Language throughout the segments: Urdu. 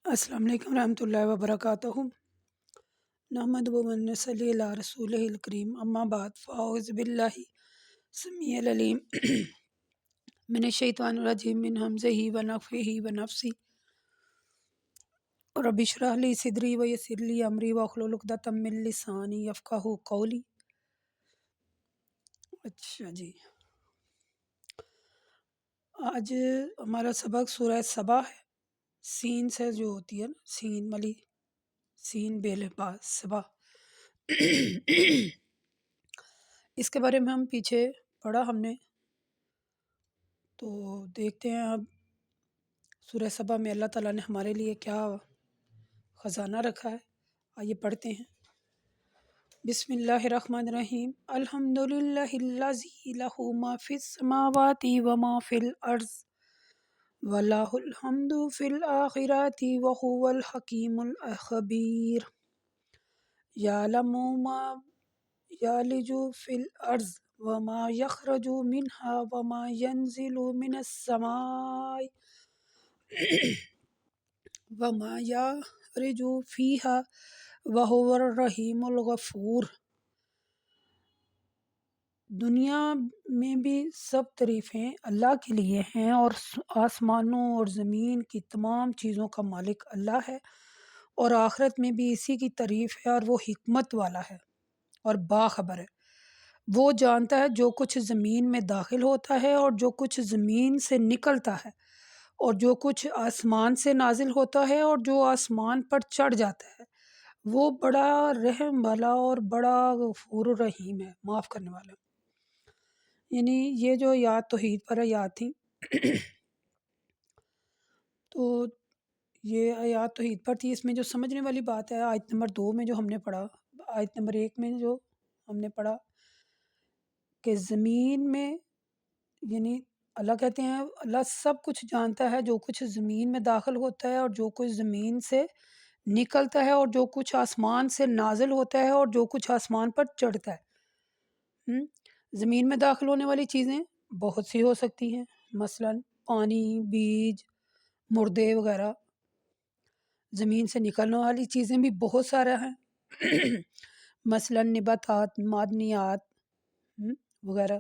السلام علیکم ورحمۃ اللہ وبرکاتہ۔ نحمدہ و نصلی علی رسولہ الکریم، اما بعد، فاعوذ باللہ السمیع العلیم من الشیطان الرجیم، من ہمزہ ونفخہ ونفثہ۔ رب اشرح لی صدری ویسر لی امری واحلل عقدۃ من لسانی یفقہوا قولی۔ اچھا جی، آج ہمارا سبق سورہ سبا ہے۔ سین سے جو ہوتی ہے نا، سین ملی، سین بیل با سبا۔ اس کے بارے میں ہم پیچھے پڑھا ہم نے، تو دیکھتے ہیں اب سورہ سبا میں اللہ تعالیٰ نے ہمارے لیے کیا خزانہ رکھا ہے۔ آئیے پڑھتے ہیں۔ بسم اللہ الرحمن الرحیم۔ الحمد للہ الذی لہ ما فی السماوات و ما فی الارض ولہ الحمد فی الآخرۃ وہو الحکیم الخبیر۔ یعلم ما یالج فی الارض وما یخرج منہا وما ینزل من السماء وما یعرج فیہا وہو الرحیم الغفور۔ دنیا میں بھی سب تعریفیں اللہ کے لیے ہیں، اور آسمانوں اور زمین کی تمام چیزوں کا مالک اللہ ہے، اور آخرت میں بھی اسی کی تعریف ہے، اور وہ حکمت والا ہے اور باخبر ہے۔ وہ جانتا ہے جو کچھ زمین میں داخل ہوتا ہے اور جو کچھ زمین سے نکلتا ہے، اور جو کچھ آسمان سے نازل ہوتا ہے اور جو آسمان پر چڑھ جاتا ہے۔ وہ بڑا رحم والا اور بڑا غفور الرحیم ہے، معاف کرنے والا۔ یعنی یہ جو آیات توحید پر آیات تھیں، تو یہ آیات توحید پر تھی۔ اس میں جو سمجھنے والی بات ہے، آیت نمبر 2 میں جو ہم نے پڑھا، آیت نمبر 1 میں جو ہم نے پڑھا کہ زمین میں، یعنی اللہ کہتے ہیں اللہ سب کچھ جانتا ہے، جو کچھ زمین میں داخل ہوتا ہے اور جو کچھ زمین سے نکلتا ہے اور جو کچھ آسمان سے نازل ہوتا ہے اور جو کچھ آسمان پر چڑھتا ہے۔ زمین میں داخل ہونے والی چیزیں بہت سی ہو سکتی ہیں، مثلا پانی، بیج، مردے وغیرہ۔ زمین سے نکلنے والی چیزیں بھی بہت سارا ہیں، مثلا نباتات، معدنیات وغیرہ۔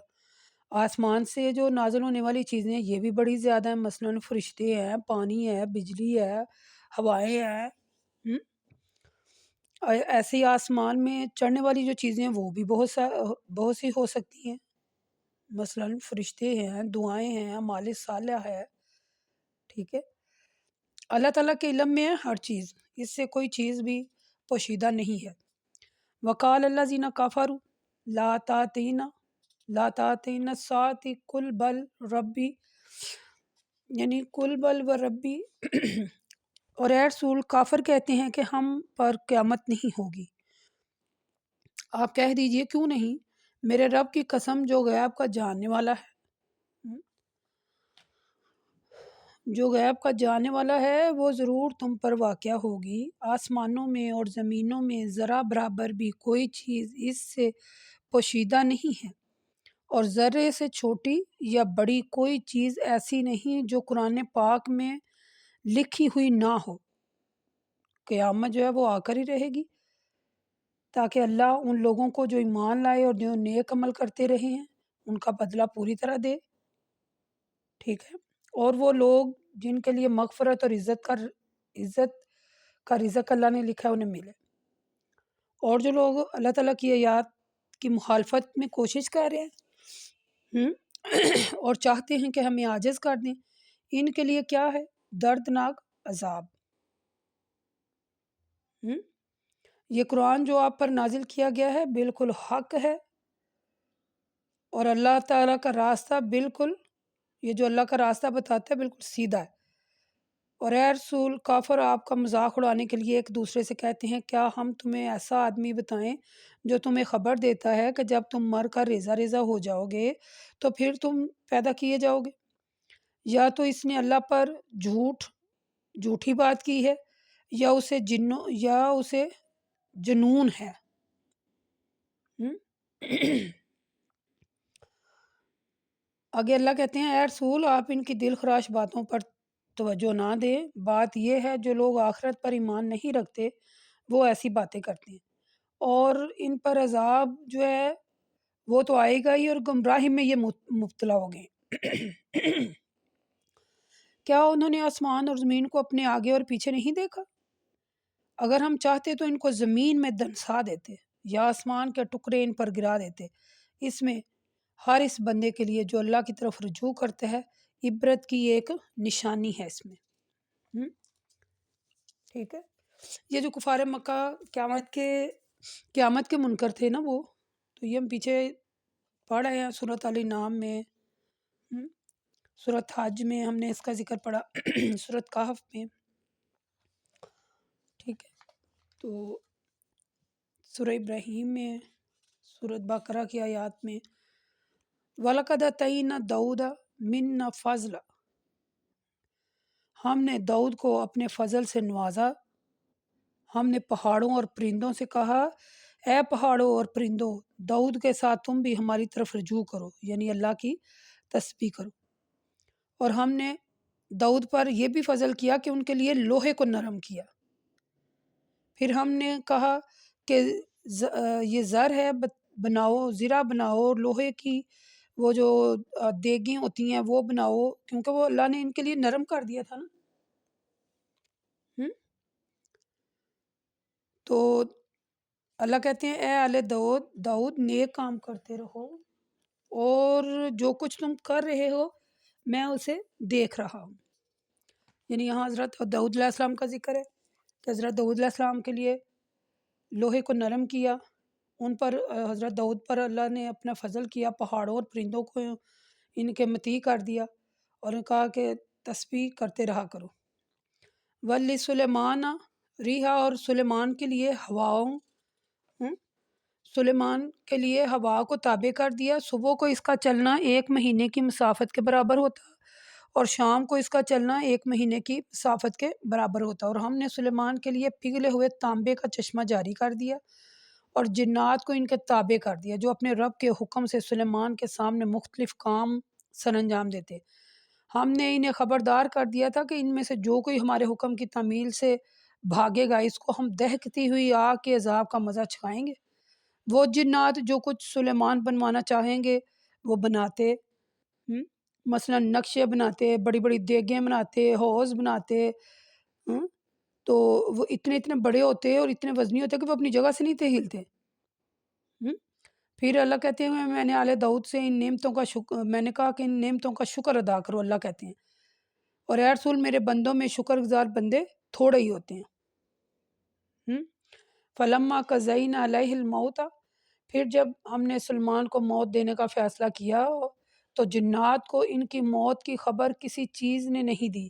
آسمان سے جو نازل ہونے والی چیزیں یہ بھی بڑی زیادہ ہیں، مثلا فرشتے ہیں، پانی ہے، بجلی ہے، ہوائیں ہیں۔ ایسے ہی آسمان میں چڑھنے والی جو چیزیں وہ بھی بہت سی ہو سکتی ہیں، مثلا فرشتے ہیں، دعائیں ہیں، اعمال صالحہ ہے۔ ٹھیک ہے، اللہ تعالیٰ کے علم میں ہے ہر چیز، اس سے کوئی چیز بھی پوشیدہ نہیں ہے۔ وقال الذین کفروا لا تأتینا الساعۃ قل بل ربی، یعنی قل بل و ربی، اور اے رسول کافر کہتے ہیں کہ ہم پر قیامت نہیں ہوگی۔ آپ کہہ دیجئے کیوں نہیں، میرے رب کی قسم جو غیب کا جاننے والا ہے، جو غیب کا جاننے والا ہے وہ ضرور تم پر واقع ہوگی۔ آسمانوں میں اور زمینوں میں ذرا برابر بھی کوئی چیز اس سے پوشیدہ نہیں ہے، اور ذرے سے چھوٹی یا بڑی کوئی چیز ایسی نہیں جو قرآن پاک میں لکھی ہوئی نہ ہو۔ قیامت جو ہے وہ آ کر ہی رہے گی، تاکہ اللہ ان لوگوں کو جو ایمان لائے اور جو نیک عمل کرتے رہے ہیں ان کا بدلہ پوری طرح دے۔ ٹھیک ہے، اور وہ لوگ جن کے لیے مغفرت اور عزت کا رزق اللہ نے لکھا ہے انہیں ملے۔ اور جو لوگ اللہ تعالیٰ کی آیات کی مخالفت میں کوشش کر رہے ہیں اور چاہتے ہیں کہ ہمیں عاجز کر دیں، ان کے لیے کیا ہے؟ دردناک عذاب۔ یہ قرآن جو آپ پر نازل کیا گیا ہے بالکل حق ہے، اور اللہ تعالیٰ کا راستہ بالکل، یہ جو اللہ کا راستہ بتاتا ہے بالکل سیدھا ہے۔ اور اے رسول کافر آپ کا مذاق اڑانے کے لیے ایک دوسرے سے کہتے ہیں کیا ہم تمہیں ایسا آدمی بتائیں جو تمہیں خبر دیتا ہے کہ جب تم مر کر ریزہ ریزہ ہو جاؤ گے تو پھر تم پیدا کیے جاؤ گے؟ یا تو اس نے اللہ پر جھوٹی بات کی ہے، یا اسے جنون ہے۔ آگے اللہ کہتے ہیں اے رسول آپ ان کی دل خراش باتوں پر توجہ نہ دیں۔ بات یہ ہے جو لوگ آخرت پر ایمان نہیں رکھتے وہ ایسی باتیں کرتے ہیں، اور ان پر عذاب جو ہے وہ تو آئے گا ہی، اور گمراہی میں یہ مبتلا ہو گئے۔ کیا انہوں نے آسمان اور زمین کو اپنے آگے اور پیچھے نہیں دیکھا؟ اگر ہم چاہتے تو ان کو زمین میں دنسا دیتے یا آسمان کے ٹکڑے ان پر گرا دیتے۔ اس میں ہر اس بندے کے لیے جو اللہ کی طرف رجوع کرتا ہے عبرت کی ایک نشانی ہے اس میں۔ ٹھیک ہے، یہ جو کفار مکہ قیامت کے منکر تھے نا، وہ تو یہ ہم پیچھے پڑھ رہے ہیں سورۃ الانعام میں، سورۃ حج میں ہم نے اس کا ذکر پڑھا، سورۃ کہف میں، ٹھیک ہے، تو سورہ ابراہیم میں، سورۃ بقرہ کی آیات میں، وَلَقَدْ آتَيْنَا دَاوُودَ مِنَّا فَضْلًا، ہم نے داؤد کو اپنے فضل سے نوازا۔ ہم نے پہاڑوں اور پرندوں سے کہا، اے پہاڑوں اور پرندوں، داؤد کے ساتھ تم بھی ہماری طرف رجوع کرو، یعنی اللہ کی تسبیح کرو۔ اور ہم نے داؤد پر یہ بھی فضل کیا کہ ان کے لیے لوہے کو نرم کیا۔ پھر ہم نے کہا کہ یہ زر ہے، بناؤ، زرہ بناؤ، اور لوہے کی وہ جو دیگیں ہوتی ہیں وہ بناؤ، کیونکہ وہ اللہ نے ان کے لیے نرم کر دیا تھا نا۔ تو اللہ کہتے ہیں اے آل داؤد نیک کام کرتے رہو، اور جو کچھ تم کر رہے ہو میں اسے دیکھ رہا ہوں۔ یعنی یہاں حضرت داؤد علیہ السلام کا ذکر ہے کہ حضرت داؤد علیہ السلام کے لیے لوہے کو نرم کیا، ان پر حضرت داؤد پر اللہ نے اپنا فضل کیا، پہاڑوں اور پرندوں کو ان کے مطیع کر دیا، اور نے کہا کہ تسبیح کرتے رہا کرو۔ ولی سلیمان ریحا، اور سلیمان کے لیے ہواؤں، سلیمان کے لیے ہوا کو تابع کر دیا۔ صبح کو اس کا چلنا 1 مہینے کی مسافت کے برابر ہوتا، اور شام کو اس کا چلنا 1 مہینے کی مسافت کے برابر ہوتا۔ اور ہم نے سلیمان کے لیے پگھلے ہوئے تانبے کا چشمہ جاری کر دیا، اور جنات کو ان کے تابع کر دیا، جو اپنے رب کے حکم سے سلیمان کے سامنے مختلف کام سر انجام دیتے۔ ہم نے انہیں خبردار کر دیا تھا کہ ان میں سے جو کوئی ہمارے حکم کی تعمیل سے بھاگے گا اس کو ہم دہکتی ہوئی آگ کے عذاب کا مزہ چکھائیں گے۔ وہ جنات جو کچھ سلیمان بنوانا چاہیں گے وہ بناتے، مثلا نقشے بناتے، بڑی بڑی دیگیں بناتے، حوض بناتے، تو وہ اتنے اتنے بڑے ہوتے اور اتنے وزنی ہوتے کہ وہ اپنی جگہ سے نہیں تھے ہلتے۔ پھر اللہ کہتے ہیں میں نے آل داؤد سے ان نعمتوں کا شکر، میں نے کہا کہ ان نعمتوں کا شکر ادا کرو، اللہ کہتے ہیں، اور اے رسول میرے بندوں میں شکر گزار بندے تھوڑے ہی ہوتے ہیں۔ فلما قضینا علیہ الموت، پھر جب ہم نے سلمان کو موت دینے کا فیصلہ کیا تو جنات کو ان کی موت کی خبر کسی چیز نے نہیں دی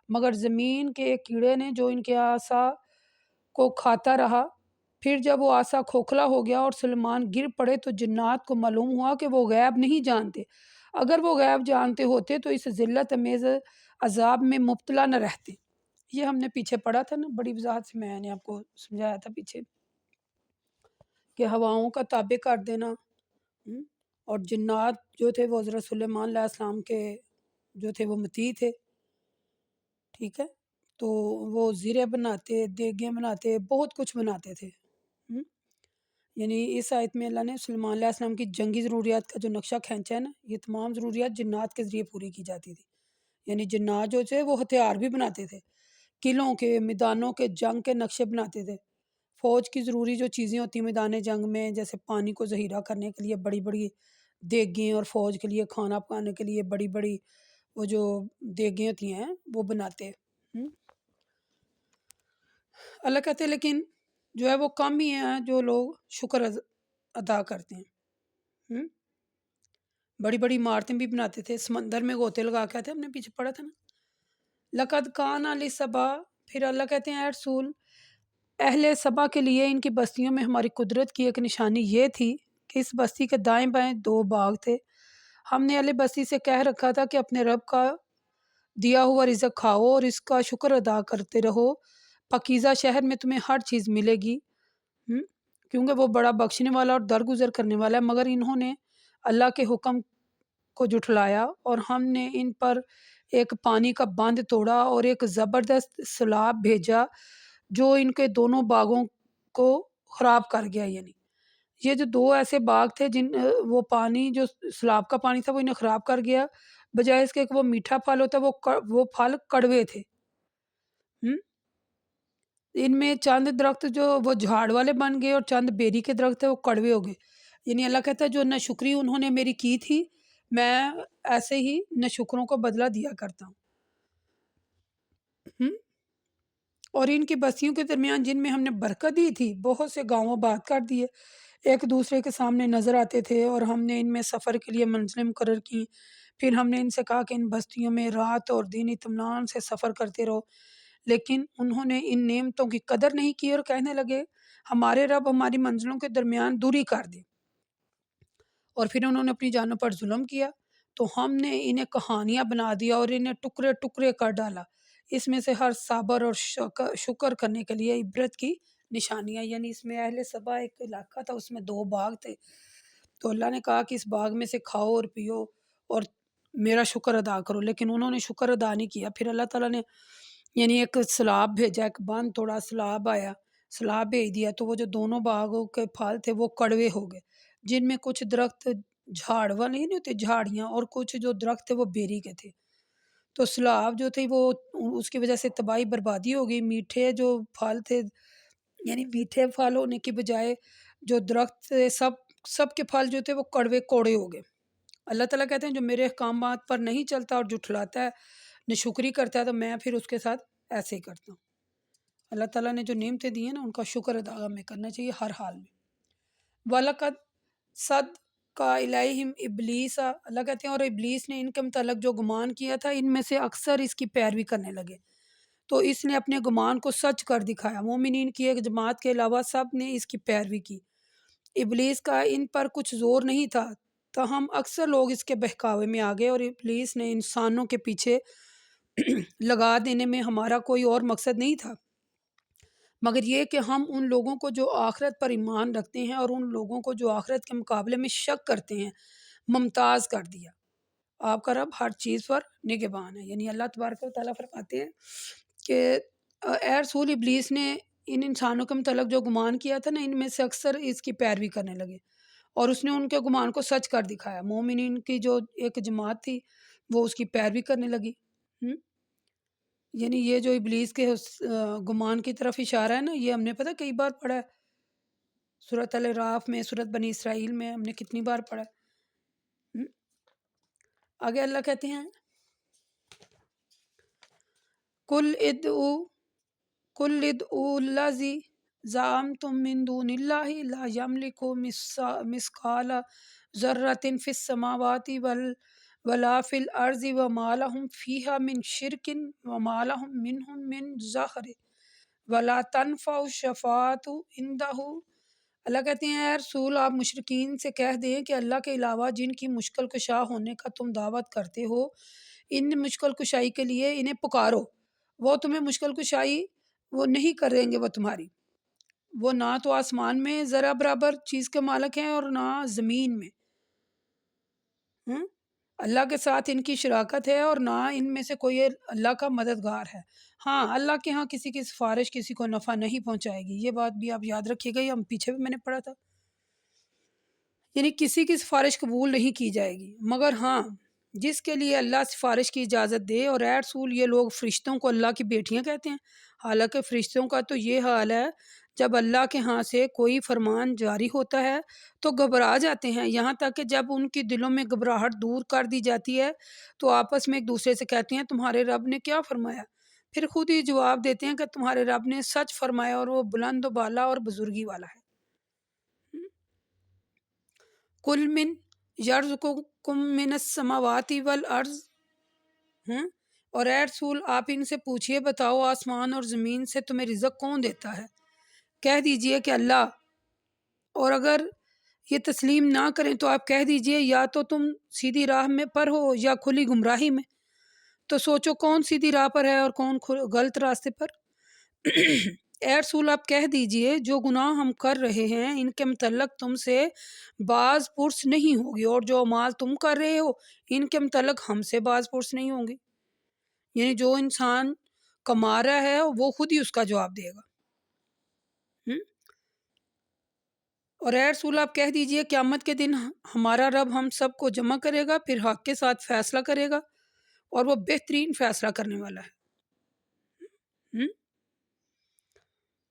مگر زمین کے ایک کیڑے نے جو ان کے عصا کو کھاتا رہا۔ پھر جب وہ عصا کھوکھلا ہو گیا اور سلمان گر پڑے تو جنات کو معلوم ہوا کہ وہ غیب نہیں جانتے، اگر وہ غیب جانتے ہوتے تو اس ذلت امیز عذاب میں مبتلا نہ رہتے۔ یہ ہم نے پیچھے پڑھا تھا نا، بڑی وضاحت سے میں نے آپ کو سمجھایا تھا پیچھے کہ ہواؤں کا تابع کر دینا، اور جنات جو تھے وہ حضرت سلیمان علیہ السلام کے جو تھے وہ مطیع تھے، ٹھیک ہے، تو وہ زرے بناتے، دیگیں بناتے، بہت کچھ بناتے تھے۔ یعنی اس آیت میں اللہ نے سلیمان علیہ السلام کی جنگی ضروریات کا جو نقشہ کھینچا ہے نا، یہ تمام ضروریات جنات کے ذریعے پوری کی جاتی تھی۔ یعنی جنات جو تھے وہ ہتھیار بھی بناتے تھے، قلعوں کے، میدانوں کے، جنگ کے نقشے بناتے تھے، فوج کی ضروری جو چیزیں ہوتی ہیں میدان جنگ میں، جیسے پانی کو ذخیرہ کرنے کے لیے بڑی بڑی دیگیں، اور فوج کے لیے کھانا پکانے کے لیے بڑی بڑی وہ جو دیگیں ہوتی ہیں وہ بناتے۔ اللہ کہتے ہیں لیکن جو ہے وہ کم ہی ہیں جو لوگ شکر ادا کرتے ہیں۔ بڑی بڑی عمارتیں بھی بناتے تھے، سمندر میں غوطے لگا کے آتے، ہم نے پیچھے پڑھا تھا نا، لقد کان لسبا۔ پھر اللہ کہتے ہیں اے رسول، اہل سبا کے لیے ان کی بستیوں میں ہماری قدرت کی ایک نشانی یہ تھی کہ اس بستی کے دائیں بائیں 2 باغ تھے۔ ہم نے اہل بستی سے کہہ رکھا تھا کہ اپنے رب کا دیا ہوا رزق کھاؤ اور اس کا شکر ادا کرتے رہو، پاکیزہ شہر میں تمہیں ہر چیز ملے گی، کیونکہ وہ بڑا بخشنے والا اور درگزر کرنے والا ہے۔ مگر انہوں نے اللہ کے حکم کو جھٹلایا اور ہم نے ان پر ایک پانی کا بند توڑا اور ایک زبردست سیلاب بھیجا جو ان کے دونوں باغوں کو خراب کر گیا۔ یعنی یہ جو دو ایسے باغ تھے وہ پانی جو سیلاب کا پانی تھا وہ انہیں خراب کر گیا، بجائے اس کے کہ وہ میٹھا پھل ہوتا وہ پھل کڑوے تھے۔ ان میں چند درخت جو وہ جھاڑ والے بن گئے اور چند بیری کے درخت تھے وہ کڑوے ہو گئے۔ یعنی اللہ کہتا ہے جو ناشکری انہوں نے میری کی تھی، میں ایسے ہی ناشکروں کو بدلہ دیا کرتا ہوں۔ اور ان کی بستیوں کے درمیان جن میں ہم نے برکت دی تھی، بہت سے گاؤں آباد کر دیے، ایک دوسرے کے سامنے نظر آتے تھے، اور ہم نے ان میں سفر کے لیے منزلیں مقرر کی۔ پھر ہم نے ان سے کہا کہ ان بستیوں میں رات اور دن اطمینان سے سفر کرتے رہو، لیکن انہوں نے ان نعمتوں کی قدر نہیں کی اور کہنے لگے ہمارے رب ہماری منزلوں کے درمیان دوری کر دے۔ اور پھر انہوں نے اپنی جانوں پر ظلم کیا، تو ہم نے انہیں کہانیاں بنا دیا اور انہیں ٹکڑے ٹکڑے کر ڈالا۔ اس میں سے ہر صابر اور شکر کرنے کے لیے عبرت کی نشانیاں۔ یعنی اس میں اہل سبا ایک علاقہ تھا، اس میں 2 باغ تھے، تو اللہ نے کہا کہ اس باغ میں سے کھاؤ اور پیو اور میرا شکر ادا کرو، لیکن انہوں نے شکر ادا نہیں کیا۔ پھر اللہ تعالیٰ نے یعنی ایک سیلاب بھیجا، ایک بند توڑا، سیلاب آیا، سیلاب بھیج دیا، تو وہ جو دونوں باغوں کے پھل تھے وہ کڑوے ہو گئے، جن میں کچھ درخت جھاڑ والے نہیں ہوتے، جھاڑیاں، اور کچھ جو درخت تھے وہ بیری کے تھے۔ تو سیلاب جو تھی وہ اس کی وجہ سے تباہی بربادی ہو گئی۔ میٹھے جو پھل تھے، یعنی میٹھے پھل ہونے کی بجائے جو درخت تھے سب کے پھل جو تھے وہ کڑوے کوڑے ہو گئے۔ اللہ تعالیٰ کہتے ہیں جو میرے احکامات پر نہیں چلتا اور جھٹلاتا ہے، ناشکری کرتا ہے، تو میں پھر اس کے ساتھ ایسے ہی کرتا ہوں۔ اللہ تعالیٰ نے جو نعمتیں دی ہیں نا، ان کا شکر ادا ہمیں کرنا چاہیے ہر حال میں۔ وَلَقَدْ صَدَّقَ عَلَيْهِمْ إِبْلِيسَ، اللہ کہتے ہیں اور ابلیس نے ان کے متعلق جو گمان کیا تھا، ان میں سے اکثر اس کی پیروی کرنے لگے، تو اس نے اپنے گمان کو سچ کر دکھایا۔ مومنین کی ایک جماعت کے علاوہ سب نے اس کی پیروی کی۔ ابلیس کا ان پر کچھ زور نہیں تھا، تاہم اکثر لوگ اس کے بہکاوے میں آ گئے، اور ابلیس نے انسانوں کے پیچھے لگا دینے میں ہمارا کوئی اور مقصد نہیں تھا مگر یہ کہ ہم ان لوگوں کو جو آخرت پر ایمان رکھتے ہیں اور ان لوگوں کو جو آخرت کے مقابلے میں شک کرتے ہیں ممتاز کر دیا۔ آپ کا رب ہر چیز پر نگہبان ہے۔ یعنی اللہ تبارک و تعالیٰ فرماتے ہیں کہ اے رسول، ابلیس نے ان انسانوں کے متعلق جو گمان کیا تھا نا، ان میں سے اکثر اس کی پیروی کرنے لگے، اور اس نے ان کے گمان کو سچ کر دکھایا۔ مومنین کی جو ایک جماعت تھی وہ اس کی پیروی کرنے لگی۔ یعنی یہ جو ابلیس کے گمان کی طرف اشارہ ہے نا، یہ ہم نے پتہ کئی بار پڑھا ہے، سورۃ الاعراف میں، سورۃ بنی اسرائیل میں ہم نے کتنی بار پڑھا ہے۔ آگے اللہ کہتے ہیں قُلْ ادْعُوا الَّذِي زَعَمْتُم مِّن دُونِ اللَّهِ لَا يَمْلِكُ مِثْقَالَ ذَرَّةٍ فِي السَّمَاوَاتِ وَلَا فِي الْأَرْضِ وَمَا لَهُمْ فِيهَا مِنْ شِرْكٍ وَمَا لَهُم مِّنْهُم مِّن ظَهِرٍ وَلَا تَنفَعُ الشَّفَاعَةُ عِندَهُ۔ اللہ کہتے ہیں اے رسول، آپ مشرکین سے کہہ دیں کہ اللہ کے علاوہ جن کی مشکل کشا ہونے کا تم دعوت کرتے ہو، ان مشکل کشائی کے لیے انہیں پکارو، وہ تمہیں مشکل کشائی وہ نہیں کریں گے، وہ تمہاری، وہ نہ تو آسمان میں ذرا برابر چیز کے مالک ہیں اور نہ زمین میں۔ اللہ کے ساتھ ان کی شراکت ہے اور نہ ان میں سے کوئی اللہ کا مددگار ہے۔ ہاں، اللہ کے ہاں کسی کی سفارش کسی کو نفع نہیں پہنچائے گی، یہ بات بھی آپ یاد رکھیے گا، یہ ہم پیچھے بھی میں نے پڑھا تھا۔ یعنی کسی کی سفارش قبول نہیں کی جائے گی، مگر ہاں جس کے لیے اللہ سفارش کی اجازت دے۔ اور اے رسول، یہ لوگ فرشتوں کو اللہ کی بیٹیاں کہتے ہیں، حالانکہ فرشتوں کا تو یہ حال ہے جب اللہ کے ہاں سے کوئی فرمان جاری ہوتا ہے تو گھبرا جاتے ہیں، یہاں تک کہ جب ان کی دلوں میں گھبراہٹ دور کر دی جاتی ہے تو آپس میں ایک دوسرے سے کہتے ہیں تمہارے رب نے کیا فرمایا؟ پھر خود ہی جواب دیتے ہیں کہ تمہارے رب نے سچ فرمایا اور وہ بلند و بالا اور بزرگی والا ہے۔ قُلْ مَنْ يَرْزُقُكُم مِّنَ السَّمَاوَاتِ وَالْأَرْضِ، اور اے رسول آپ ان سے پوچھئے بتاؤ آسمان اور زمین سے تمہیں رزق کون دیتا ہے؟ کہہ دیجئے کہ اللہ، اور اگر یہ تسلیم نہ کریں تو آپ کہہ دیجئے یا تو تم سیدھی راہ میں پر ہو یا کھلی گمراہی میں، تو سوچو کون سیدھی راہ پر ہے اور کون غلط راستے پر۔ اے رسول آپ کہہ دیجئے جو گناہ ہم کر رہے ہیں ان کے متعلق تم سے باز پرس نہیں ہوگی، اور جو اعمال تم کر رہے ہو ان کے متعلق ہم سے باز پرس نہیں ہوں گی۔ یعنی جو انسان کما رہا ہے وہ خود ہی اس کا جواب دے گا۔ اور اے رسول آپ کہہ دیجئے قیامت کے دن ہمارا رب ہم سب کو جمع کرے گا، پھر حق کے ساتھ فیصلہ کرے گا، اور وہ بہترین فیصلہ کرنے والا ہے۔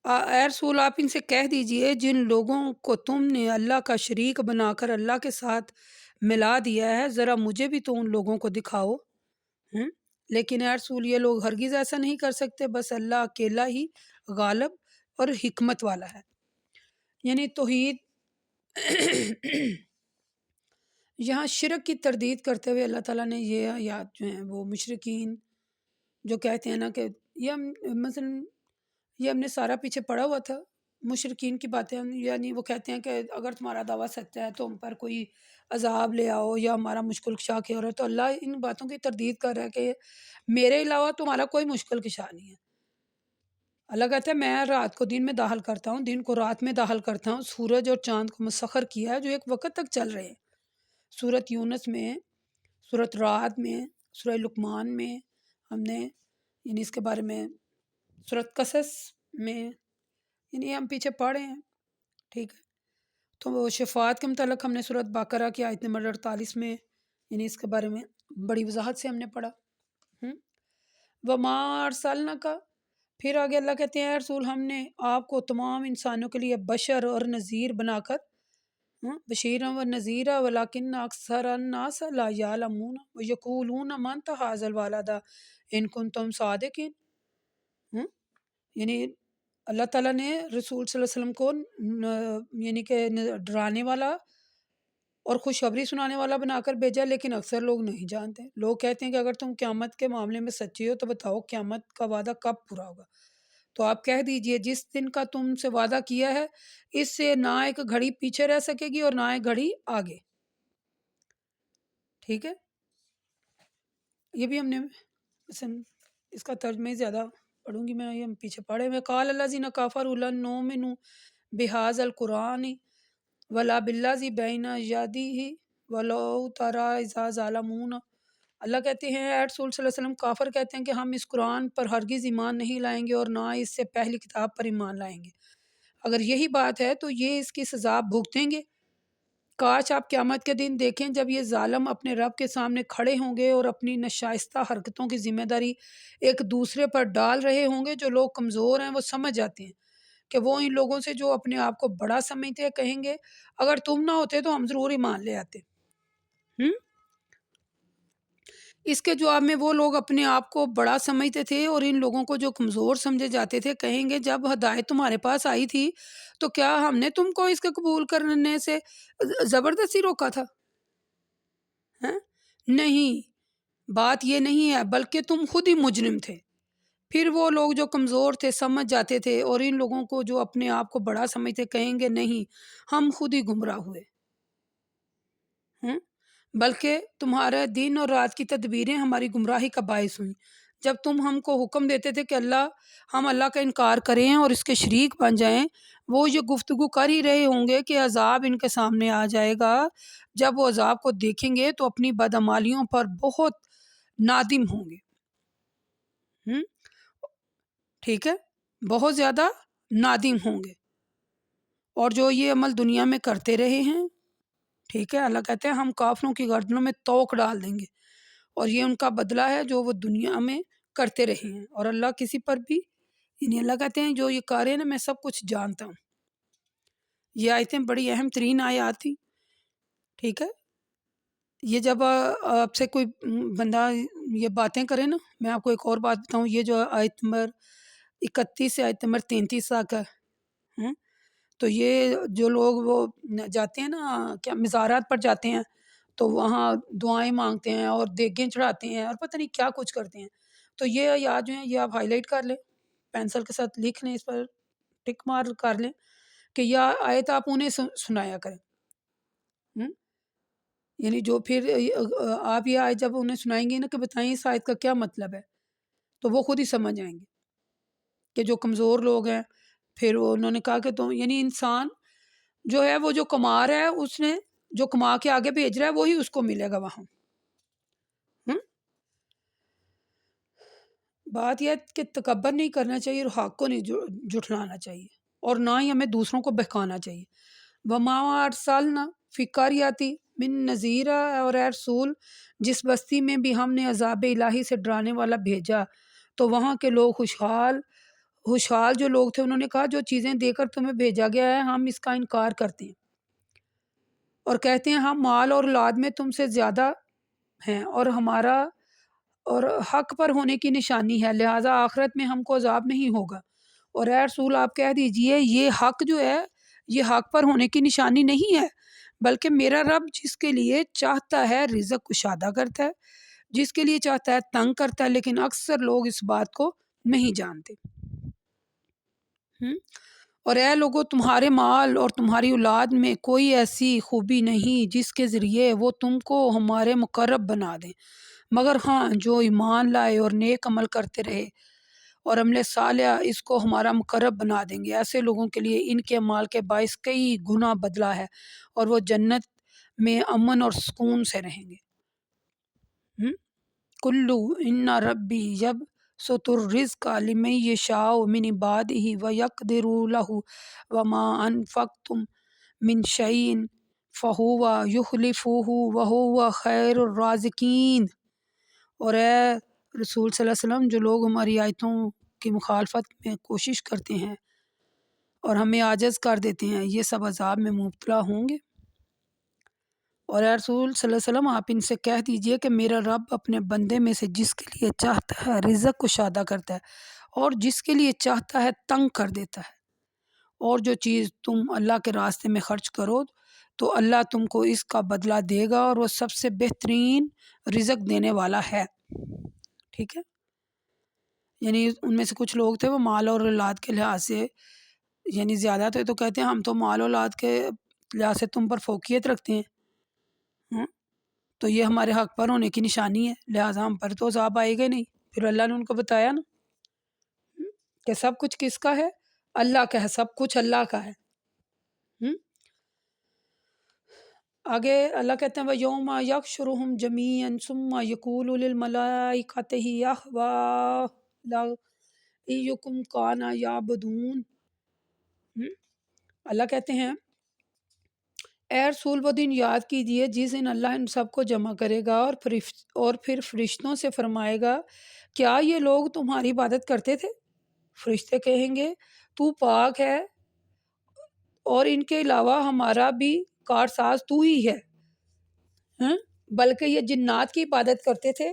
اے رسول آپ ان سے کہہ دیجئے جن لوگوں کو تم نے اللہ کا شریک بنا کر اللہ کے ساتھ ملا دیا ہے، ذرا مجھے بھی تو ان لوگوں کو دکھاؤ۔ لیکن اے رسول یہ لوگ ہرگز ایسا نہیں کر سکتے، بس اللہ اکیلا ہی غالب اور حکمت والا ہے۔ یعنی توحید یہاں شرک کی تردید کرتے ہوئے اللہ تعالیٰ نے یہ آیات جو ہیں وہ مشرکین جو کہتے ہیں نا کہ مثلا یہ ہم نے سارا پیچھے پڑا ہوا تھا مشرکین کی باتیں، یعنی وہ کہتے ہیں کہ اگر تمہارا دعویٰ سچا ہے تو ہم پر کوئی عذاب لے آؤ یا ہمارا مشکل کشا کیا ہو رہا ہے، تو اللہ ان باتوں کی تردید کر رہا ہے کہ میرے علاوہ تمہارا کوئی مشکل کشا نہیں ہے۔ اللہ کہتا ہے میں رات کو دن میں داخل کرتا ہوں، دن کو رات میں داخل کرتا ہوں، سورج اور چاند کو مسخر کیا ہے جو ایک وقت تک چل رہے ہیں۔ سورۃ یونس میں، سورۃ رعد میں، سورہ لقمان میں ہم نے یعنی اس کے بارے میں، سورۃ قصص میں یعنی ہم پیچھے پڑھے ہیں، ٹھیک ہے۔ تو وہ شفاعت کے متعلق ہم نے سورۃ بقرہ کی آیت نمبر 48 میں یعنی اس کے بارے میں بڑی وضاحت سے ہم نے پڑھا۔ وَمَا أَرْسَلْنَاكَ، پھر آگے اللہ کہتے ہیں اے رسول ہم نے آپ کو تمام انسانوں کے لیے بشر اور نذیر بنا کر، بشیرا و نذیرا ولکن اکثر الناس لا یعلمون ویقولون من اتخذ الولد ان کنتم صادقین۔ یعنی اللہ تعالیٰ نے رسول صلی اللہ علیہ وسلم کو یعنی کہ ڈرانے والا اور خوشخبری سنانے والا بنا کر بھیجا، لیکن اکثر لوگ نہیں جانتے۔ لوگ کہتے ہیں کہ اگر تم قیامت کے معاملے میں سچے ہو تو بتاؤ قیامت کا وعدہ کب پورا ہوگا؟ تو آپ کہہ دیجئے جس دن کا تم سے وعدہ کیا ہے اس سے نہ ایک گھڑی پیچھے رہ سکے گی اور نہ ایک گھڑی آگے، ٹھیک ہے۔ یہ بھی ہم نے مثلا اس کا ترجمہ ہی زیادہ پڑھوں گی میں، یہ ہم پیچھے پڑھے ہوئے قال الذین کفروا لن نؤمن بہذا القرآن ولا بالذی بین یدیہ ولو تری اذا ظلمون۔ اللہ کہتے ہیں اے رسول صلی اللہ علیہ وسلم کافر کہتے ہیں کہ ہم اس قرآن پر ہرگز ایمان نہیں لائیں گے اور نہ اس سے پہلی کتاب پر ایمان لائیں گے۔ اگر یہی بات ہے تو یہ اس کی سزا بھگتیں گے۔ کاش آپ قیامت کے دن دیکھیں جب یہ ظالم اپنے رب کے سامنے کھڑے ہوں گے اور اپنی ناشائستہ حرکتوں کی ذمہ داری ایک دوسرے پر ڈال رہے ہوں گے۔ جو لوگ کمزور ہیں وہ سمجھ جاتے ہیں کہ وہ ان لوگوں سے جو اپنے آپ کو بڑا سمجھتے ہیں کہیں گے اگر تم نہ ہوتے تو ہم ضرور ایمان لے آتے۔ اس کے جواب میں وہ لوگ اپنے آپ کو بڑا سمجھتے تھے اور ان لوگوں کو جو کمزور سمجھے جاتے تھے کہیں گے جب ہدایت تمہارے پاس آئی تھی تو کیا ہم نے تم کو اس کے قبول کرنے سے زبردستی روکا تھا؟ نہیں، بات یہ نہیں ہے بلکہ تم خود ہی مجرم تھے۔ پھر وہ لوگ جو کمزور تھے سمجھ جاتے تھے اور ان لوگوں کو جو اپنے آپ کو بڑا سمجھتے کہیں گے نہیں ہم خود ہی گمراہ ہوئے، بلکہ تمہارے دن اور رات کی تدبیریں ہماری گمراہی کا باعث ہوئیں۔ جب تم ہم کو حکم دیتے تھے کہ ہم اللہ کا انکار کریں اور اس کے شریک بن جائیں، وہ یہ گفتگو کر ہی رہے ہوں گے کہ عذاب ان کے سامنے آ جائے گا۔ جب وہ عذاب کو دیکھیں گے تو اپنی بدعمالیوں پر بہت نادم ہوں گے، ٹھیک ہے، بہت زیادہ نادم ہوں گے، اور جو یہ عمل دنیا میں کرتے رہے ہیں، ٹھیک ہے، اللہ کہتے ہیں ہم کافروں کی گردنوں میں توق ڈال دیں گے اور یہ ان کا بدلہ ہے جو وہ دنیا میں کرتے رہے ہیں، اور اللہ کسی پر بھی یعنی اللہ کہتے ہیں جو یہ کار ہیں نا میں سب کچھ جانتا ہوں۔ یہ آیتیں بڑی اہم ترین آیات تھیں، ٹھیک ہے۔ یہ جب آپ سے کوئی بندہ یہ باتیں کرے نا، میں آپ کو ایک اور بات بتاؤں، یہ جو آیت نمبر 31 سے آیت نمبر 33 تک ہے، تو یہ جو لوگ وہ جاتے ہیں نا کیا مزارات پر جاتے ہیں تو وہاں دعائیں مانگتے ہیں اور دیگیں چڑھاتے ہیں اور پتہ نہیں کیا کچھ کرتے ہیں، تو یہ یاد جو ہیں یہ آپ ہائی لائٹ کر لیں، پینسل کے ساتھ لکھ لیں، اس پر ٹک مار کر لیں کہ یہ آیت آپ انہیں سنایا کریں، یعنی جو پھر آپ یہ آیت جب انہیں سنائیں گے نا کہ بتائیں اس آیت کا کیا مطلب ہے تو وہ خود ہی سمجھ آئیں گے کہ جو کمزور لوگ ہیں۔ پھر انہوں نے کہا کہ تو یعنی انسان جو ہے وہ جو کما رہا ہے اس نے جو کما کے آگے بھیج رہا ہے وہی اس کو ملے گا وہاں۔ بات یہ ہے کہ تکبر نہیں کرنا چاہیے اور حق کو نہیں جھٹلانا چاہیے، اور نہ ہی ہمیں دوسروں کو بہکانا چاہیے۔ وما ارسلنا فی قریۃ من نذیر، اور اے رسول جس بستی میں بھی ہم نے عذاب الہی سے ڈرانے والا بھیجا تو وہاں کے لوگ خوشحال جو لوگ تھے، انہوں نے کہا جو چیزیں دے کر تمہیں بھیجا گیا ہے ہم اس کا انکار کرتے ہیں اور کہتے ہیں ہم مال اور اولاد میں تم سے زیادہ ہیں اور ہمارا اور حق پر ہونے کی نشانی ہے، لہٰذا آخرت میں ہم کو عذاب نہیں ہوگا۔ اور اے رسول آپ کہہ دیجئے یہ حق جو ہے یہ حق پر ہونے کی نشانی نہیں ہے، بلکہ میرا رب جس کے لیے چاہتا ہے رزق کشادہ کرتا ہے، جس کے لیے چاہتا ہے تنگ کرتا ہے، لیکن اکثر لوگ اس بات کو نہیں جانتے۔ ہم؟ اور اے لوگو تمہارے مال اور تمہاری اولاد میں کوئی ایسی خوبی نہیں جس کے ذریعے وہ تم کو ہمارے مقرب بنا دیں، مگر ہاں جو ایمان لائے اور نیک عمل کرتے رہے اور عمل صالح اس کو ہمارا مقرب بنا دیں گے۔ ایسے لوگوں کے لیے ان کے مال کے باعث کئی گنا بدلہ ہے اور وہ جنت میں امن اور سکون سے رہیں گے۔ کلو ان ربی جب ستر الرزق لمن یشاء من عبادہ ویقدر لہ وما انفقتم من شیء فہو یخلفہ وہو خیر الرازقین۔ اور اے رسول صلی اللہ علیہ وسلم جو لوگ ہماری آیتوں کی مخالفت میں کوشش کرتے ہیں اور ہمیں عاجز کر دیتے ہیں یہ سب عذاب میں مبتلا ہوں گے۔ اور اے رسول صلی اللہ علیہ وسلم آپ ان سے کہہ دیجئے کہ میرا رب اپنے بندے میں سے جس کے لیے چاہتا ہے رزق کشادہ کرتا ہے اور جس کے لیے چاہتا ہے تنگ کر دیتا ہے، اور جو چیز تم اللہ کے راستے میں خرچ کرو تو اللہ تم کو اس کا بدلہ دے گا اور وہ سب سے بہترین رزق دینے والا ہے۔ ٹھیک ہے، یعنی ان میں سے کچھ لوگ تھے وہ مال اور اولاد کے لحاظ سے یعنی زیادہ تھے تو کہتے ہیں ہم تو مال اور اولاد کے لحاظ سے تم پر فوقیت رکھتے ہیں، تو یہ ہمارے حق پر ہونے کی نشانی ہے، لہٰذا ہم پر تو عذاب آئے گا نہیں۔ پھر اللہ نے ان کو بتایا نا کہ سب کچھ کس کا ہے، اللہ کا ہے، سب کچھ اللہ کا ہے۔ آگے اللہ کہتے ہیں وَيَوْمَ يَحْشُرُهُمْ جَمِيعًا ثُمَّ يَقُولُ لِلْمَلَائِكَةِ أَإِيُّكُمْ كَانَ يَعْبُدُونَ۔ اللہ کہتے ہیں اے رسول وہ دن یاد کیجئے جس دن اللہ ان سب کو جمع کرے گا اور پھر فرشتوں سے فرمائے گا کیا یہ لوگ تمہاری عبادت کرتے تھے؟ فرشتے کہیں گے تو پاک ہے اور ان کے علاوہ ہمارا بھی کارساز تو ہی ہے، بلکہ یہ جنات کی عبادت کرتے تھے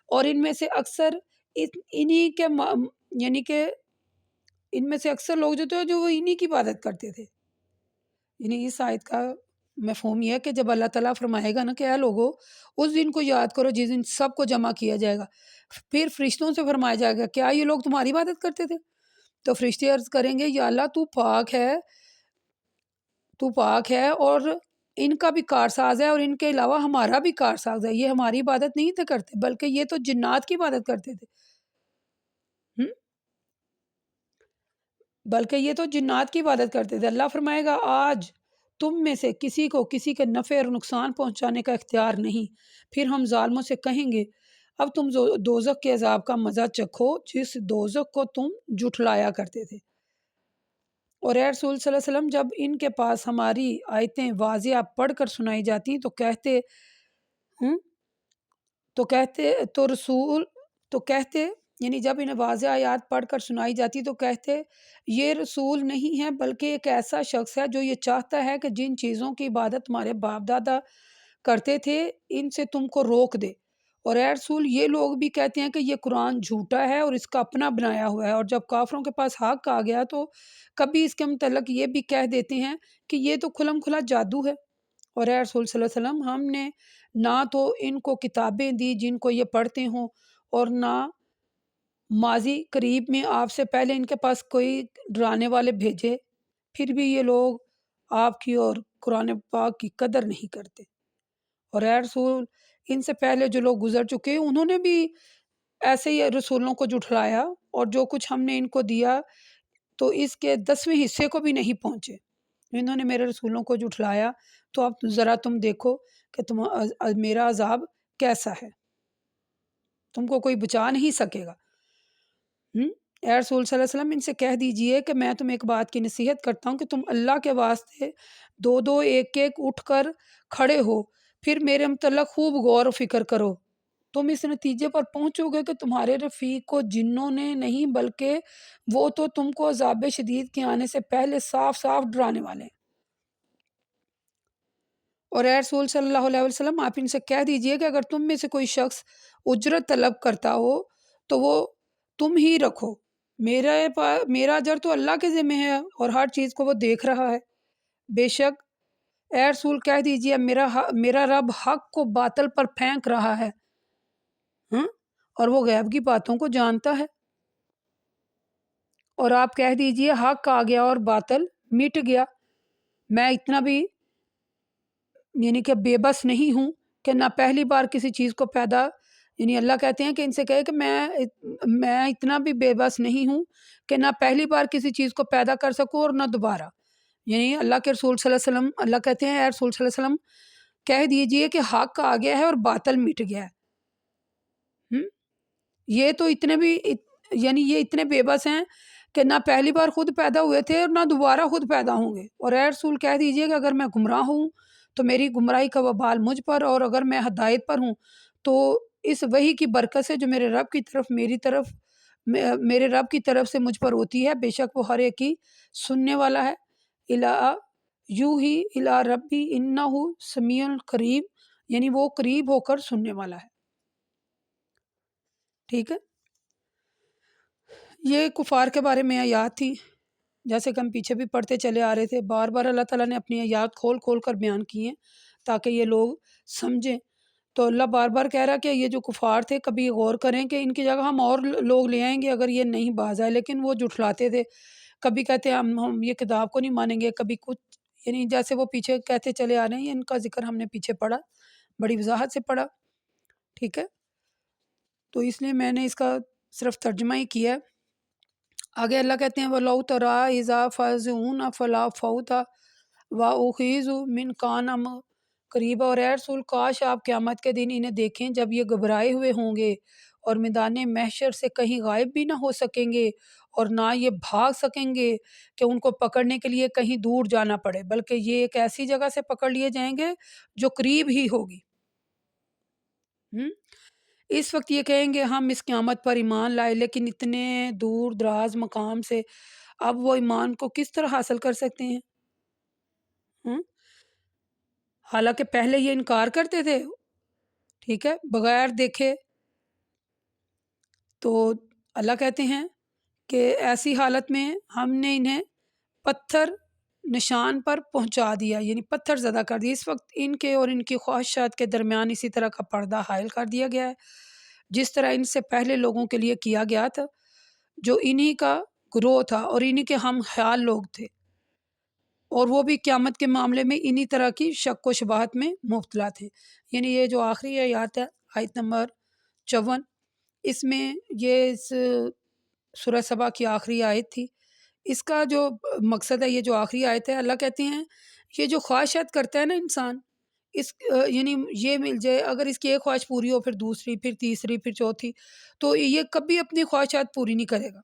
اور ان میں سے اکثر انہی کے یعنی کہ ان میں سے اکثر لوگ جو تھے جو وہ انہی کی عبادت کرتے تھے۔ یعنی اس آیت کا مفہوم یہ ہے کہ جب اللہ تعالیٰ فرمائے گا نا کہ اے لوگو اس دن کو یاد کرو جس دن سب کو جمع کیا جائے گا، پھر فرشتوں سے فرمایا جائے گا کیا یہ لوگ تمہاری عبادت کرتے تھے؟ تو فرشتے عرض کریں گے یا اللہ تو پاک ہے اور ان کا بھی کارساز ہے اور ان کے علاوہ ہمارا بھی کارساز ہے، یہ ہماری عبادت نہیں تھے کرتے بلکہ یہ تو جنات کی عبادت کرتے تھے، اللہ فرمائے گا آج تم میں سے کسی کو کسی کے نفع اور نقصان پہنچانے کا اختیار نہیں، پھر ہم ظالموں سے کہیں گے اب تم دوزخ کے عذاب کا مزہ چکھو جس دوزخ کو تم جھٹلایا کرتے تھے۔ اور اے رسول صلی اللہ علیہ وسلم جب ان کے پاس ہماری آیتیں واضح پڑھ کر سنائی جاتی تو کہتے یعنی جب انہیں واضح آیات پڑھ کر سنائی جاتی تو کہتے یہ رسول نہیں ہے بلکہ ایک ایسا شخص ہے جو یہ چاہتا ہے کہ جن چیزوں کی عبادت ہمارے باپ دادا کرتے تھے ان سے تم کو روک دے۔ اور اے رسول یہ لوگ بھی کہتے ہیں کہ یہ قرآن جھوٹا ہے اور اس کا اپنا بنایا ہوا ہے، اور جب کافروں کے پاس حق آ گیا تو کبھی اس کے متعلق یہ بھی کہہ دیتے ہیں کہ یہ تو کھلم کھلا جادو ہے۔ اور اے رسول صلی اللہ علیہ وسلم ہم نے نہ تو ان کو کتابیں دی جن کو یہ پڑھتے ہوں اور نہ ماضی قریب میں آپ سے پہلے ان کے پاس کوئی ڈرانے والے بھیجے، پھر بھی یہ لوگ آپ کی اور قرآن پاک کی قدر نہیں کرتے۔ اور اے رسول ان سے پہلے جو لوگ گزر چکے انہوں نے بھی ایسے ہی رسولوں کو جھٹلایا اور جو کچھ ہم نے ان کو دیا تو اس کے 10ویں حصے کو بھی نہیں پہنچے، انہوں نے میرے رسولوں کو جھٹلایا۔ تو اب ذرا تم دیکھو کہ میرا عذاب کیسا ہے، تم کو کوئی بچا نہیں سکے گا۔ اے رسول صلی اللہ علیہ وسلم ان سے کہہ دیجئے کہ میں تمہیں ایک بات کی نصیحت کرتا ہوں کہ تم اللہ کے واسطے دو دو ایک ایک اٹھ کر کھڑے ہو، پھر میرے متعلق خوب غور و فکر کرو، تم اس نتیجے پر پہنچو گے کہ تمہارے رفیق کو جنوں نے نہیں بلکہ وہ تو تم کو عذاب شدید کے آنے سے پہلے صاف صاف ڈرانے والے ہیں۔ اور اے رسول صلی اللہ علیہ وسلم آپ ان سے کہہ دیجئے کہ اگر تم میں سے کوئی شخص اجرت طلب کرتا ہو تو وہ تم ہی رکھو، میرا اجر تو اللہ کے ذمہ ہے اور ہر چیز کو وہ دیکھ رہا ہے۔ بے شک اے رسول کہہ دیجئے میرا رب حق کو باطل پر پھینک رہا ہے، ہاں، اور وہ غیب کی باتوں کو جانتا ہے۔ اور آپ کہہ دیجئے حق آ گیا اور باطل مٹ گیا، میں اتنا بھی یعنی کہ بے بس نہیں ہوں کہ نہ پہلی بار کسی چیز کو پیدا، یعنی اللہ کہتے ہیں کہ ان سے کہے کہ میں اتنا بھی بے بس نہیں ہوں کہ نہ پہلی بار کسی چیز کو پیدا کر سکوں اور نہ دوبارہ، یعنی اللہ کے رسول صلی اللہ علیہ وسلم اللہ کہتے ہیں اے رسول صلی اللہ علیہ وسلم کہہ دیجئے کہ حق آ گیا ہے اور باطل مٹ گیا ہے۔ یہ تو اتنے بھی یعنی یہ اتنے بے بس ہیں کہ نہ پہلی بار خود پیدا ہوئے تھے اور نہ دوبارہ خود پیدا ہوں گے۔ اور اے رسول کہہ دیجئے کہ اگر میں گمراہ ہوں تو میری گمراہی کا وبال مجھ پر، اور اگر میں ہدایت پر ہوں تو اس وحی کی برکت سے جو میرے رب کی طرف سے مجھ پر ہوتی ہے، بے شک وہ ہر ایک کی سننے والا ہے۔ الا یوں ہی الا ربی انہ سمیع قریب، یعنی وہ قریب ہو کر سننے والا ہے۔ ٹھیک ہے، یہ کفار کے بارے میں آیات تھی، جیسے کہ ہم پیچھے بھی پڑھتے چلے آ رہے تھے، بار بار اللہ تعالیٰ نے اپنی آیات کھول کھول کر بیان کی ہیں تاکہ یہ لوگ سمجھیں۔ تو اللہ بار بار کہہ رہا کہ یہ جو کفار تھے کبھی غور کریں کہ ان کی جگہ ہم اور لوگ لے آئیں گے اگر یہ نہیں باز آئے، لیکن وہ جھٹلاتے تھے، کبھی کہتے ہیں ہم یہ کتاب کو نہیں مانیں گے، کبھی کچھ، یعنی جیسے وہ پیچھے کہتے چلے آ رہے ہیں، ان کا ذکر ہم نے پیچھے پڑھا، بڑی وضاحت سے پڑھا۔ ٹھیک ہے، تو اس لیے میں نے اس کا صرف ترجمہ ہی کیا ہے۔ آگے اللہ کہتے ہیں وَلَوْ تَرَىٰ إِذَا فَزِعُوا فَلَا فَوْتَ وَأُخِذُوا مِنْ كَانَ قریبا، اور اے رسول کاش آپ قیامت کے دن انہیں دیکھیں جب یہ گھبرائے ہوئے ہوں گے اور میدان محشر سے کہیں غائب بھی نہ ہو سکیں گے اور نہ یہ بھاگ سکیں گے کہ ان کو پکڑنے کے لیے کہیں دور جانا پڑے، بلکہ یہ ایک ایسی جگہ سے پکڑ لیے جائیں گے جو قریب ہی ہوگی۔ اس وقت یہ کہیں گے ہم اس قیامت پر ایمان لائے، لیکن اتنے دور دراز مقام سے اب وہ ایمان کو کس طرح حاصل کر سکتے ہیں؟ حالانکہ پہلے یہ انکار کرتے تھے، ٹھیک ہے، بغیر دیکھے۔ تو اللہ کہتے ہیں کہ ایسی حالت میں ہم نے انہیں پتھر نشان پر پہنچا دیا، یعنی پتھر زدہ کر دیا۔ اس وقت ان کے اور ان کی خواہشات کے درمیان اسی طرح کا پردہ حائل کر دیا گیا ہے جس طرح ان سے پہلے لوگوں کے لیے کیا گیا تھا، جو انہی کا گروہ تھا اور انہی کے ہم خیال لوگ تھے، اور وہ بھی قیامت کے معاملے میں انہی طرح کی شک و شبہات میں مبتلا تھے۔ یعنی یہ جو آخری آیات ہے، آیت نمبر 54، اس میں یہ اس سورہ سبا کی آخری آیت تھی۔ اس کا جو مقصد ہے، یہ جو آخری آیت ہے، اللہ کہتے ہیں یہ جو خواہشات کرتا ہے نا انسان، یعنی یہ مل جائے، اگر اس کی ایک خواہش پوری ہو پھر دوسری، پھر تیسری، پھر چوتھی، تو یہ کبھی اپنی خواہشات پوری نہیں کرے گا۔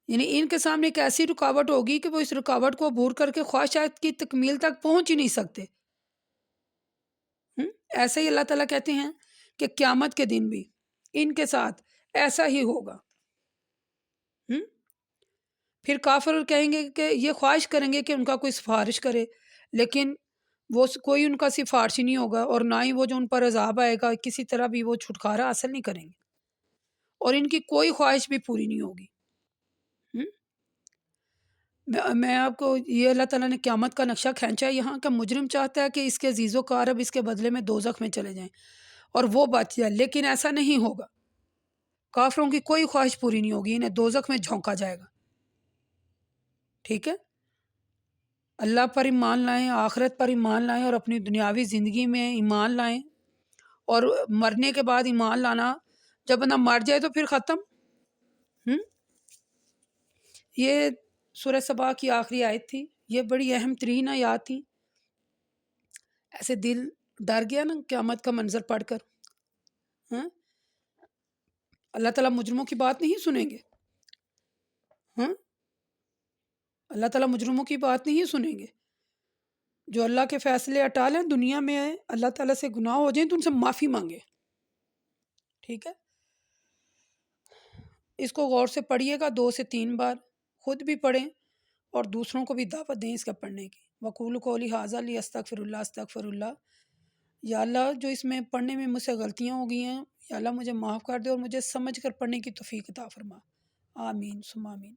یعنی ان کے سامنے ایک ایسی رکاوٹ ہوگی کہ وہ اس رکاوٹ کو عبور کر کے خواہشات کی تکمیل تک پہنچ ہی نہیں سکتے۔ ایسے ہی اللہ تعالیٰ کہتے ہیں کہ قیامت کے دن بھی ان کے ساتھ ایسا ہی ہوگا۔ پھر کافر کہیں گے کہ یہ خواہش کریں گے کہ ان کا کوئی سفارش کرے، لیکن وہ کوئی ان کا سفارشی نہیں ہوگا، اور نہ ہی وہ جو ان پر عذاب آئے گا کسی طرح بھی وہ چھٹکارا حاصل نہیں کریں گے، اور ان کی کوئی خواہش بھی پوری نہیں ہوگی۔ میں آپ کو یہ اللہ تعالیٰ نے قیامت کا نقشہ کھینچا ہے یہاں، کہ مجرم چاہتا ہے کہ اس کے عزیز و اقارب اس کے بدلے میں دوزخ میں چلے جائیں اور وہ بچ جائے، لیکن ایسا نہیں ہوگا۔ کافروں کی کوئی خواہش پوری نہیں ہوگی، انہیں دوزخ میں جھونکا جائے گا۔ ٹھیک ہے، اللہ پر ایمان لائیں، آخرت پر ایمان لائیں، اور اپنی دنیاوی زندگی میں ایمان لائیں، اور مرنے کے بعد ایمان لانا، جب بندہ مر جائے تو پھر ختم۔ یہ سورہ سبا کی آخری آیت تھی، یہ بڑی اہم ترین آیات تھی۔ ایسے دل ڈر گیا نا قیامت کا منظر پڑھ کر۔ اللہ تعالیٰ مجرموں کی بات نہیں سنیں گے؟ ہاں، اللہ تعالیٰ مجرموں کی بات نہیں سنیں گے؟ جو اللہ کے فیصلے اٹا لیں، دنیا میں اللہ تعالیٰ سے گناہ ہو جائیں تو ان سے معافی مانگے. ٹھیک ہے، اس کو غور سے پڑھیے گا 2 سے 3 بار، خود بھی پڑھیں اور دوسروں کو بھی دعوت دیں اس کا پڑھنے کی. وقول قولی ھذا لی استغفر اللہ استغفر اللہ. یا اللہ جو اس میں پڑھنے میں مجھ سے غلطیاں ہو گئی ہیں، یا اللہ مجھے معاف کر دے اور مجھے سمجھ کر پڑھنے کی توفیق عطا فرما. آمین ثم آمین.